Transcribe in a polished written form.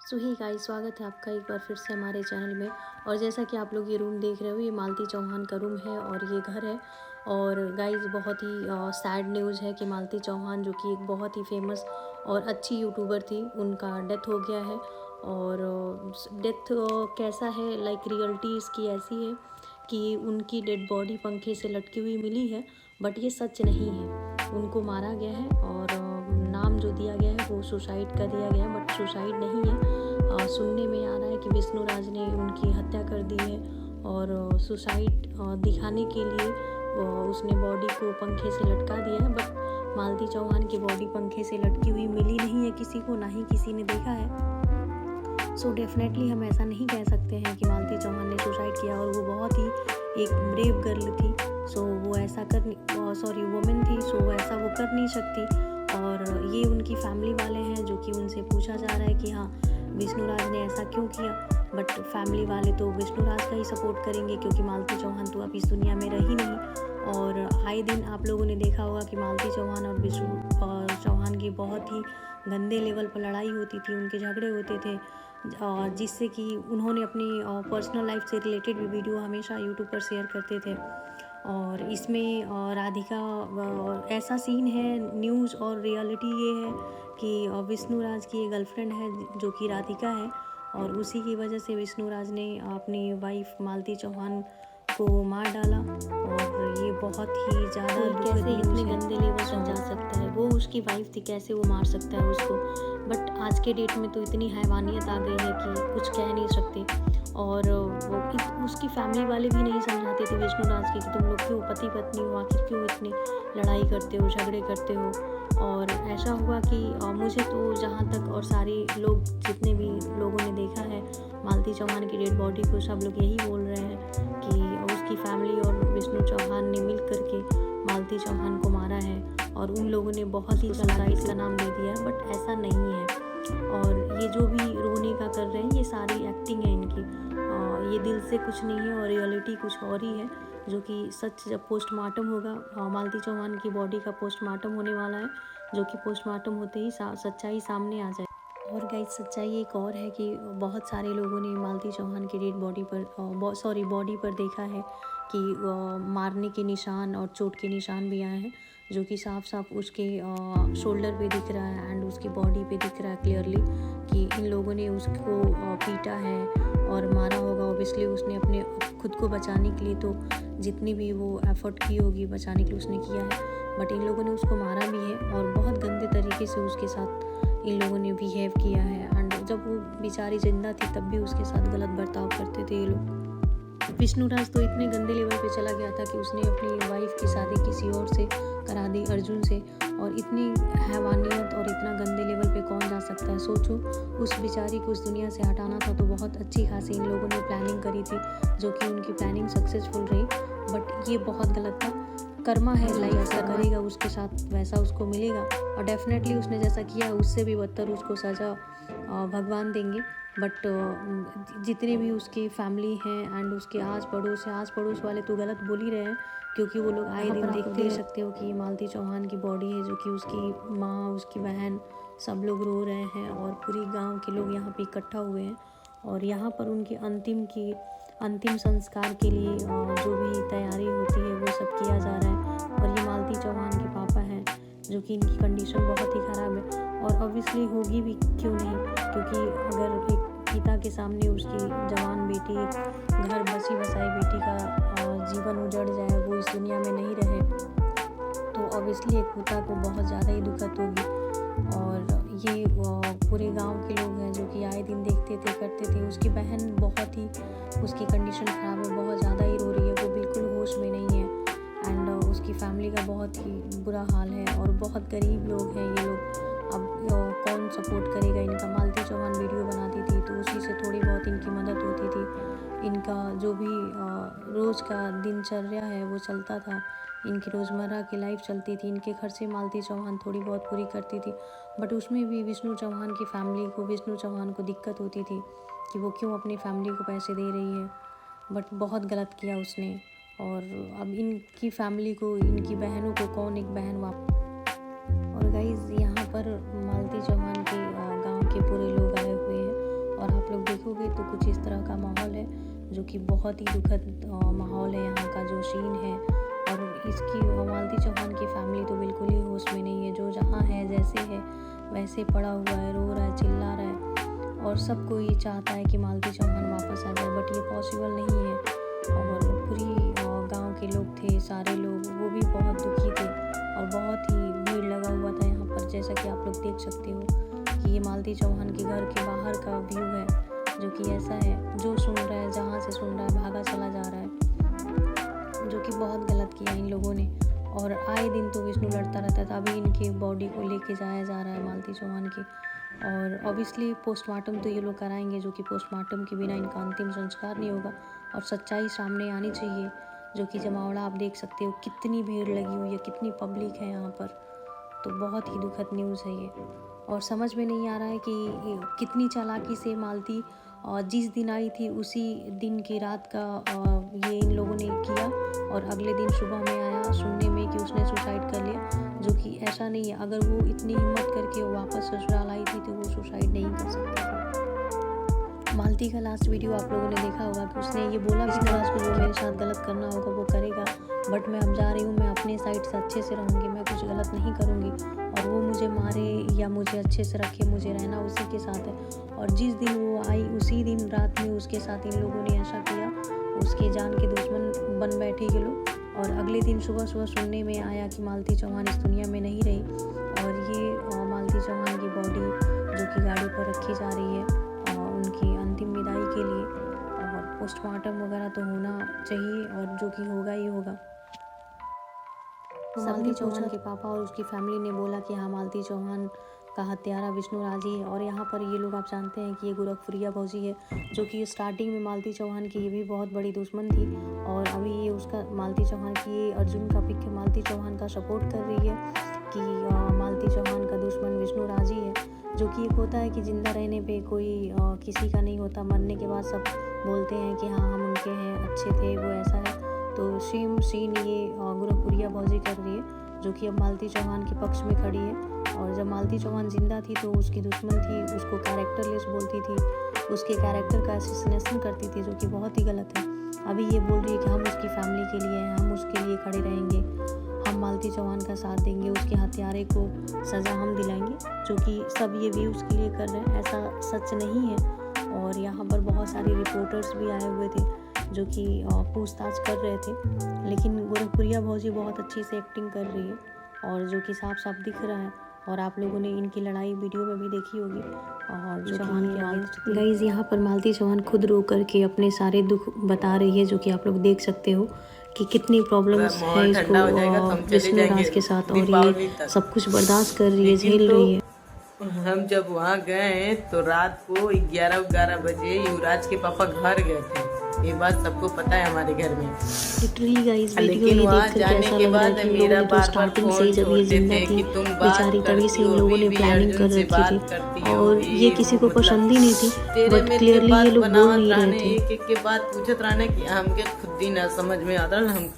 सो ही guys, स्वागत है आपका एक बार फिर से हमारे चैनल में। और जैसा कि आप लोग ये रूम देख रहे हो, ये मालती चौहान का रूम है और ये घर है। और गाइस, बहुत ही सैड न्यूज़ है कि मालती चौहान, जो कि एक बहुत ही फेमस और अच्छी यूट्यूबर थी, उनका डेथ हो गया है। और डेथ कैसा है, लाइक रियलिटी इसकी ऐसी है कि उनकी डेड बॉडी पंखे से लटकी हुई मिली है, बट ये सच नहीं है। उनको मारा गया है और नाम जो दिया गया है वो सुसाइड का दिया गया है, बट सुसाइड नहीं है। सुनने में आ रहा है कि विष्णु राज ने उनकी हत्या कर दी है और सुसाइड दिखाने के लिए उसने बॉडी को पंखे से लटका दिया है। बट मालती चौहान की बॉडी पंखे से लटकी हुई मिली नहीं है किसी को, ना ही किसी ने देखा है। सो डेफिनेटली हम ऐसा नहीं कह सकते हैं कि मालती चौहान ने सुसाइड किया। और वो बहुत ही एक ब्रेव गर्ल थी, सो वो ऐसा वुमेन थी, सो ऐसा वो कर नहीं सकती। और ये उनकी फैमिली वाले हैं जो कि उनसे पूछा जा रहा है कि हाँ, विष्णु राज ने ऐसा क्यों किया। बट फैमिली वाले तो विष्णु राज का ही सपोर्ट करेंगे, क्योंकि मालती चौहान तो अब इस दुनिया में रही नहीं। और आए दिन आप लोगों ने देखा होगा कि मालती चौहान और विष्णु चौहान की बहुत ही गंदे लेवल पर लड़ाई होती थी, उनके झगड़े होते थे, जिससे कि उन्होंने अपनी पर्सनल लाइफ से रिलेटेड भी वीडियो हमेशा यूट्यूब पर शेयर करते थे। और इसमें राधिका ऐसा सीन है, न्यूज़ और रियलिटी ये है कि विष्णु राज की एक गर्लफ्रेंड है जो कि राधिका है। और उसी की वजह से विष्णु राज ने अपनी वाइफ मालती चौहान को मार डाला। और ये बहुत ही ज़्यादा कैसे इतने गंदे लेवल पर जा सकता है, वो उसकी वाइफ थी, कैसे वो मार सकता है उसको। बट आज के डेट में तो इतनी हैवानियत आ गई है कि कुछ कह नहीं सकते। और उसकी फैमिली वाले भी नहीं समझाते थे विष्णु राज की कि तुम लोग क्यों पति पत्नी हो, आखिर क्यों इतनी लड़ाई करते हो, झगड़े करते हो। और ऐसा हुआ कि मुझे तो जहाँ तक, और सारे लोग जितने भी लोगों ने देखा है मालती चौहान की डेड बॉडी को, सब लोग यही बोल रहे हैं कि उसकी फैमिली और विष्णु चौहान ने मिल करके मालती चौहान को मारा है। और उन लोगों ने बहुत ही चालाकी का नाम दे दिया है, बट ऐसा नहीं है। और ये जो भी रोने का कर रहे हैं, ये सारी एक्टिंग है इनकी। ये दिल से कुछ नहीं है और रियलिटी कुछ और ही है, जो कि सच जब पोस्टमार्टम होगा, मालती चौहान की बॉडी का पोस्टमार्टम होने वाला है, जो कि पोस्टमार्टम होते ही सच्चाई सामने आ जाए। और गाइस, सच्चाई एक और है कि बहुत सारे लोगों ने मालती चौहान की डेड बॉडी पर बॉडी पर देखा है कि मारने के निशान और चोट के निशान भी आए हैं, जो कि साफ साफ उसके शोल्डर पे दिख रहा है एंड उसकी बॉडी पे दिख रहा है क्लियरली कि इन लोगों ने उसको पीटा है और मारा होगा। ऑब्वियसली उसने अपने खुद को बचाने के लिए तो जितनी भी वो एफर्ट की होगी बचाने के लिए उसने किया है, बट इन लोगों ने उसको मारा भी है और बहुत गंदे तरीके से उसके साथ इन लोगों ने बिहेव किया है। एंड जब वो बेचारी जिंदा थी तब भी उसके साथ गलत बर्ताव करते थे ये लोग। विष्णु राज तो इतने गंदे लेवल पे चला गया था कि उसने अपनी वाइफ की शादी किसी और से करा दी, अर्जुन से। और इतनी हैवानियत और इतना गंदे लेवल पे कौन जा सकता है। सोचो, उस बेचारी को उस दुनिया से हटाना था तो बहुत अच्छी खासी इन लोगों ने प्लानिंग करी थी, जो कि उनकी प्लानिंग सक्सेसफुल रही। बट ये बहुत गलत था। कर्मा है, लाइफ ऐसा करेगा उसके साथ वैसा उसको मिलेगा। और डेफिनेटली उसने जैसा किया उससे भी बदतर उसको सज़ा भगवान देंगे। बट जितने भी उसकी फैमिली हैं एंड उसके आस पड़ोस वाले तो गलत बोल ही रहे हैं, क्योंकि वो लोग आए दिन देख सकते हो कि मालती चौहान की बॉडी है, जो कि उसकी माँ, उसकी बहन, सब लोग रो रहे हैं और पूरी गांव के लोग यहाँ पे इकट्ठा हुए हैं। और यहाँ पर उनकी अंतिम संस्कार के लिए जो भी तैयारी होती है वो सब किया जा रहा है। और ये मालती चौहान के पापा हैं, जो कि इनकी कंडीशन बहुत ही ख़राब है। और ऑब्वियसली होगी भी, क्यों नहीं, क्योंकि अगर एक पिता के सामने उसकी जवान बेटी, घर बसी बसाई बेटी का जीवन उजड़ जाए, वो इस दुनिया में नहीं रहे, तो ऑब्वियसली एक पिता को बहुत ज़्यादा ही दिक्कत होगी। और ये पूरे गांव के लोग हैं जो कि आए दिन देखते थे, करते थे। उसकी बहन बहुत ही, उसकी कंडीशन ख़राब है, बहुत ज़्यादा ही रो रही है, वो बिल्कुल होश में नहीं है। एंड उसकी फैमिली का बहुत ही बुरा हाल है और बहुत गरीब लोग हैं ये लोग। अब कौन सपोर्ट करेगा इनका। मालती चौहान वीडियो बनाती थी तो उसी से थोड़ी बहुत इनकी मदद होती थी। इनका जो भी रोज़ का दिनचर्या है वो चलता था, इनकी रोज़मर्रा की लाइफ चलती थी, इनके खर्चे मालती चौहान थोड़ी बहुत पूरी करती थी। बट उसमें भी विष्णु चौहान की फैमिली को, विष्णु चौहान को दिक्कत होती थी कि वो क्यों अपनी फैमिली को पैसे दे रही है। बट बहुत गलत किया उसने। और अब इनकी फैमिली को, इनकी बहनों को कौन एक बहन और गाइज़, यहाँ पर मालती चौहान के गांव के पूरे लोग आए हुए हैं तो कुछ इस तरह का माहौल है जो कि बहुत ही दुखद माहौल है यहाँ का जो सीन है। और इसकी मालती चौहान की फैमिली तो बिल्कुल ही होश में नहीं है, जो जहाँ है जैसे है वैसे पड़ा हुआ है, रो रहा है, चिल्ला रहा है और सब कोई चाहता है कि मालती चौहान वापस आ जाए, बट ये पॉसिबल नहीं है। और पूरी गांव के लोग थे, सारे लोग, वो भी बहुत दुखी थे और बहुत ही भीड़ लगा हुआ था यहाँ पर। जैसा कि आप लोग देख सकते हो कि ये मालती चौहान के घर के बाहर का व्यू है, जो कि ऐसा है, जो सुन रहा है, जहाँ से सुन रहा है भागा चला जा रहा है, जो कि बहुत गलत किया इन लोगों ने। और आए दिन तो विष्णु लड़ता रहता था, अभी इनके बॉडी को लेके जाया जा रहा है मालती चौहान की। और ऑब्वियसली पोस्टमार्टम तो ये लोग कराएंगे, जो कि पोस्टमार्टम के बिना इनका अंतिम संस्कार नहीं होगा और सच्चाई सामने आनी चाहिए। जो कि जमावड़ा आप देख सकते हो कितनी भीड़ लगी हुई है, कितनी पब्लिक है यहाँ पर, तो बहुत ही दुखद न्यूज़ है ये। और समझ में नहीं आ रहा है कि कितनी चालाकी से मालती जिस दिन आई थी उसी दिन की रात का ये इन लोगों ने किया और अगले दिन सुबह में आया सुनने में कि उसने सुसाइड कर लिया, जो कि ऐसा नहीं है। अगर वो इतनी हिम्मत करके वापस ससुराल आई थी तो वो सुसाइड नहीं कर सकती थी। मालती का लास्ट वीडियो आप लोगों ने देखा होगा कि उसने ये बोला कि लास्ट में जो मेरे साथ गलत करना होगा वो करेगा, बट मैं अब जा रही हूँ, मैं अपने साइड से अच्छे से रहूँगी, मैं कुछ गलत नहीं करूँगी और वो मुझे मारे या मुझे अच्छे से रखे, मुझे रहना उसी के साथ है। और जिस दिन वो आई उसी दिन रात में उसके साथ इन लोगों ने ऐसा किया, उसके जान के दुश्मन बन बैठे ये लोग। और अगले दिन सुबह सुबह सुनने में आया कि मालती चौहान इस दुनिया में नहीं रही और ये मालती चौहान की बॉडी जो कि गाड़ी पर रखी जा रही है उनकी अंतिम विदाई के लिए, और पोस्टमार्टम वगैरह तो होना चाहिए और जो कि होगा ही होगा। मालती चौहान के पापा और उसकी फैमिली ने बोला कि हाँ, मालती चौहान का हत्यारा विष्णु राज ही है। और यहाँ पर ये लोग आप जानते हैं कि ये गोरखपुरिया भौजी है, जो कि स्टार्टिंग में मालती चौहान की ये भी बहुत बड़ी दुश्मन थी और अभी ये उसका मालती चौहान की ये अर्जुन का पिक मालती चौहान का सपोर्ट कर रही है कि मालती चौहान का दुश्मन विष्णु राज ही है। जो कि एक होता है कि ज़िंदा रहने पे कोई किसी का नहीं होता, मरने के बाद सब बोलते हैं कि हाँ हम उनके हैं, अच्छे थे, वो ऐसा है। तो सेम सीन ये गोरखपुरिया भौजी कर रही है, जो कि अब मालती चौहान के पक्ष में खड़ी है। और जब मालती चौहान जिंदा थी तो उसकी दुश्मन थी, उसको कैरेक्टरलेस बोलती थी, उसके कैरेक्टर का असैसिनेशन करती थी, जो कि बहुत ही गलत है। अभी ये बोल रही है कि हम उसकी फैमिली के लिए हैं, हम उसके लिए खड़े रहेंगे, हम मालती चौहान का साथ देंगे, उसके हत्यारे को सज़ा हम दिलाएंगे, जो कि सब ये व्यूज़ के लिए कर रहे हैं, ऐसा सच नहीं है। और यहाँ पर बहुत सारे रिपोर्टर्स भी आए हुए थे जो कि पूछताछ कर रहे थे, लेकिन गोरखपुरिया भौजी बहुत अच्छी से एक्टिंग कर रही है और जो कि साफ साफ दिख रहा है। और आप लोगों ने इनकी लड़ाई वीडियो में भी देखी होगी। और जो चौहान की गाइज यहाँ पर मालती चौहान खुद रो करके अपने सारे दुख बता रही है, जो कि आप लोग देख सकते हो कि कितनी प्रॉब्लम्स है इसको विष्णु राज के साथ, और ये सब कुछ बर्दाश्त कर रही है, झेल रही है। हम जब वहाँ गए तो रात को 11 बजे युवराज के पापा घर गए थे, ये बात सबको पता है हमारे घर में। लिटरली गाइस लेकिन वहाँ जाने के बाद मेरा बार बार फोन छोड़ते थे कि तुम बेचारी, तभी से इन लोगों ने प्लानिंग कर रखी थी और ये किसी को पसंद ही नहीं थी, बट क्लियरली ये लोग बोल नहीं रहे थे। एक एक के बात पूछत रहने कि हमके खुद ही ना समझ में आता हम